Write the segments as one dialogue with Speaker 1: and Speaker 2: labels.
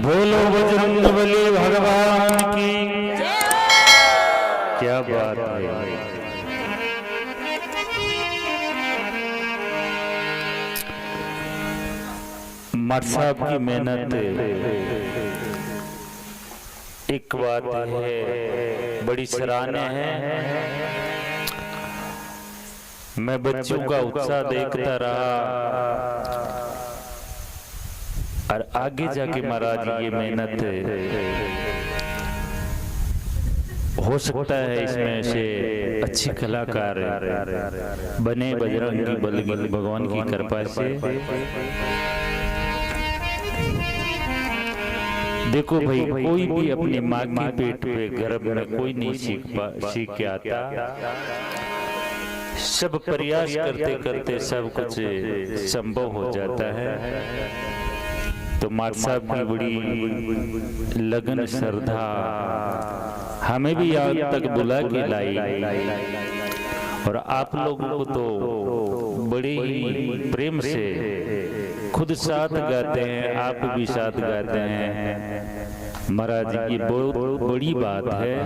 Speaker 1: बोलो बजरंगबली भगवान की। क्या बात है। मर साहब की मेहनत एक बात है, बड़ी सराहनीय है। मैं बच्चों का उत्साह देखता रहा और आगे जाके महाराज ये मेहनत हो सकता है इसमें से अच्छी कलाकार बने बजरंगी बली भगवान की कृपा से। देखो भाई, कोई भी अपनी माँ के पेट पे गर्भ में कोई नहीं सीख के आता। सब प्रयास करते करते सब कुछ संभव हो जाता है। तो मार साहब की बड़ी लगन श्रद्धा हमें भी यहाँ तक बुला के लाई और आप लोगों को तो बड़े ही प्रेम से खुद साथ गाते हैं, आप भी साथ गाते हैं। महाराज ये बहुत बड़ी बात है,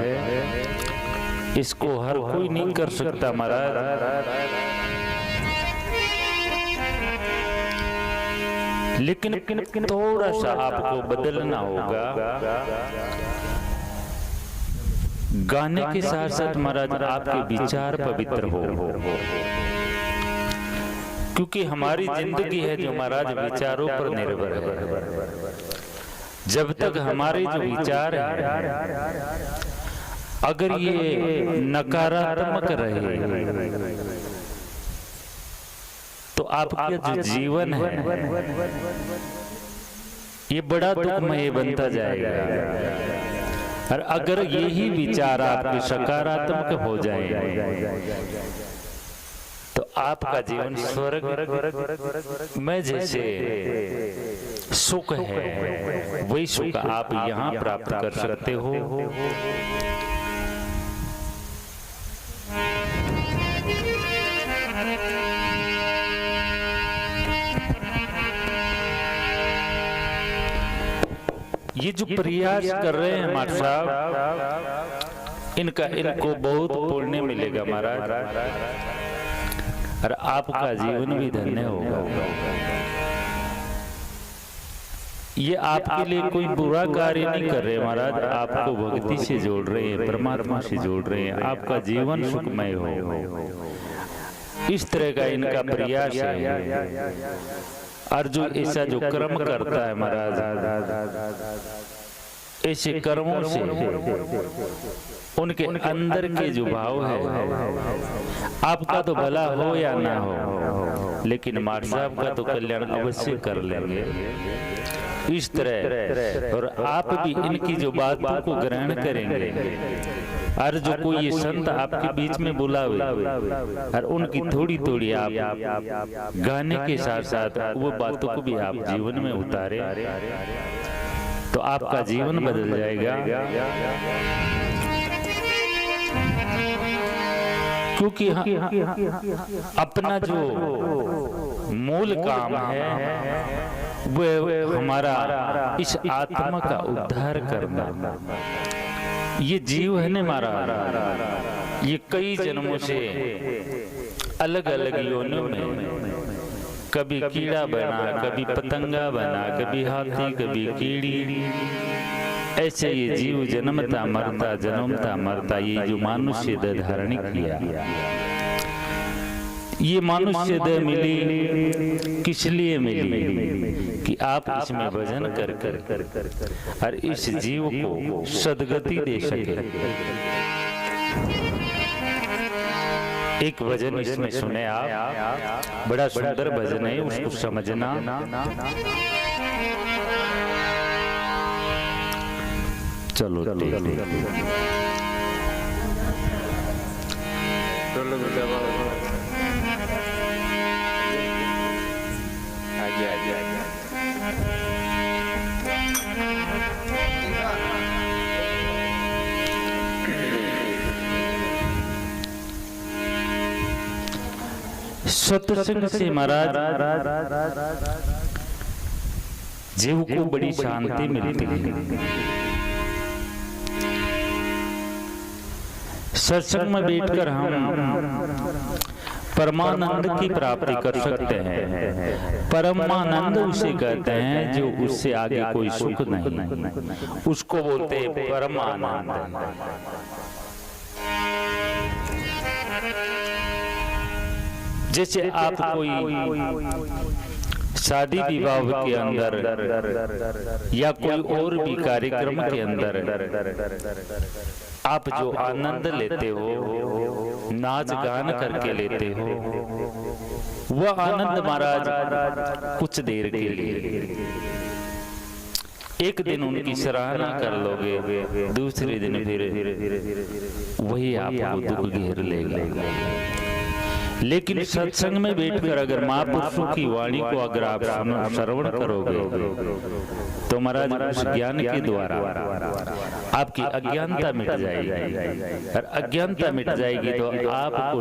Speaker 1: इसको हर कोई नहीं कर सकता महाराज। लेकिन थोड़ा सा आपको बदलना होगा। गाने के साथ साथ महाराज आपके विचार पवित्र हो, क्योंकि हमारी जिंदगी है जो महाराज विचारों पर निर्भर है। जब तक हमारे जो विचार है अगर ये नकारात्मक रहे तो आपका जो जीवन है ये बड़ा दुखमय बनता जाएगा। और अगर यही विचार आपके सकारात्मक हो जाए तो आपका जीवन स्वर्ग में जैसे सुख है वही सुख आप यहाँ प्राप्त कर सकते हो। ये जो प्रयास कर रहे हैं हमारे साहब, इनको बहुत पुण्य मिलेगा महाराज, और आपका जीवन भी धन्य होगा। ये आपके लिए कोई बुरा कार्य नहीं कर रहे महाराज, आपको भक्ति से जोड़ रहे हैं, परमात्मा से जोड़ रहे हैं, आपका जीवन सुखमय हो। इस तरह का इनका प्रयास है। और जो ऐसा जो कर्म करता है महाराज, ऐसे कर्मों से उनके अंदर के जो भाव है, आपका तो भला हो या ना हो, लेकिन मार साहब का तो कल्याण अवश्य कर लेंगे। इस तरह और आप भी इनकी जो बातों को ग्रहण करेंगे। और जो कोई ये संत आपके बीच में बुलावे और उनकी थोड़ी थोड़ी आप गाने के साथ साथ वो बातों को भी आप जीवन में उतारे तो आपका जीवन बदल जाएगा। क्योंकि अपना जो मूल काम है वो हमारा इस आत्मा का उद्धार करना। ये जीव है ना हमारा, ये कई जन्मों से अलग अलग योनियों में कभी कीड़ा बना, कभी पतंगा बना, कभी हाथी, कभी कीड़ी, ऐसे ये जीव जन्मता मरता जन्मता मरता ये जो मनुष्य देह धारण किया। ये मनुष्य देह मिली किस लिए मिली कि आप इसमें भजन कर कर और इस जीव को सदगति दे सके। एक भजन इसमें सुने आप, बड़ा सुंदर भजन है, उसको समझना। चलो सत्संग से महाराज जीव को बड़ी शांति मिलती है। सत्संग में बैठकर हम परमानंद की प्राप्ति कर सकते हैं। परमानंद उसे कहते हैं जो उससे आगे कोई सुख नहीं, उसको बोलते हैं परमानंद। जैसे आप कोई शादी विवाह के अंदर या कोई और भी कार्यक्रम के अंदर आप जो आनंद लेते हो, नाच गान करके लेते हो, वह आनंद महाराज कुछ देर के लिए, एक दिन उनकी सराहना कर लोगे, दूसरे दिन फिर वही आपको दुख घेर लेगा। लेकिन सत्संग में बैठकर अगर महापुरुषों की वाणी को अगर आप श्रवण करोगे तो महाराज उस ज्ञान के द्वारा आपकी अज्ञानता मिट जाएगी, और अज्ञानता मिट जाएगी तो आपको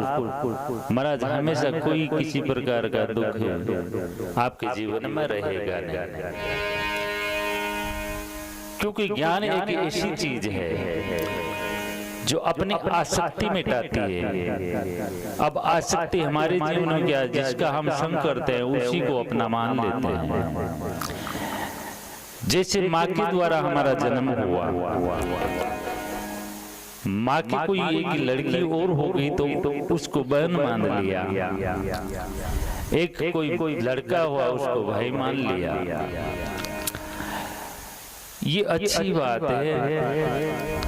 Speaker 1: महाराज हमेशा कोई किसी प्रकार का दुख आपके जीवन में रहेगा नहीं, क्योंकि ज्ञान एक ऐसी चीज है जो अपनी आसक्ति मिटाती है। अब आसक्ति हमारे जीवन में क्या है, जिसका हम संग करते हैं उसी को अपना मान लेते हैं। जैसे माँ के द्वारा हमारा जन्म हुआ, माँ की कोई एक लड़की और हो गई तो उसको बहन मान लिया, एक कोई लड़का हुआ उसको भाई मान लिया। ये अच्छी बात है,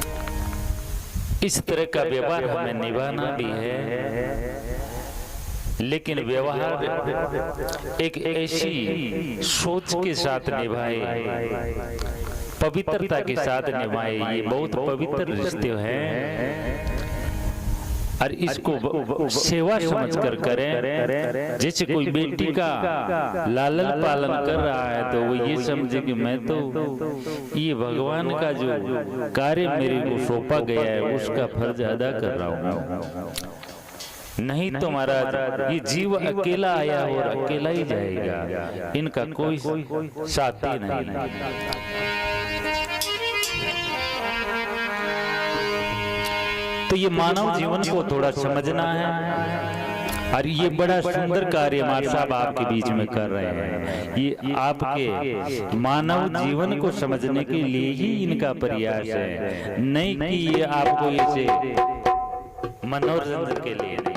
Speaker 1: इस तरह का व्यवहार हमें निभाना भी है, लेकिन व्यवहार एक ऐसी सोच के साथ निभाए, पवित्रता के साथ निभाए। ये बहुत पवित्र रिश्ते हैं और इसको सेवा समझकर करें। जैसे कोई बेटी का लालन पालन कर रहा है तो वो ये समझे कि मैं तो ये भगवान का जो कार्य मेरे को सौंपा गया है उसका फर्ज अदा कर रहा हूँ। नहीं तो महाराज ये जीव अकेला आया और अकेला ही जाएगा, इनका कोई साथी नहीं। तो ये मानव जीवन को थोड़ा समझना है, और ये बड़ा सुंदर कार्य मार साहब आपके बीच में कर रहे हैं। ये आपके मानव जीवन को समझने के लिए ही इनका प्रयास है, नहीं कि ये आपको ऐसे मनोरंजन के लिए नहीं,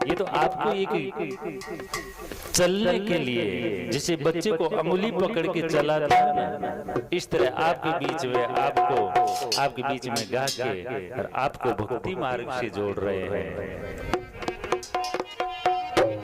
Speaker 1: ये तो आपको एक चलने के लिए, जैसे बच्चे को अंगुली पकड़ के चलाता है इस तरह आपके बीच में आपके बीच में गा के और आपको भक्ति मार्ग से जोड़ रहे हैं।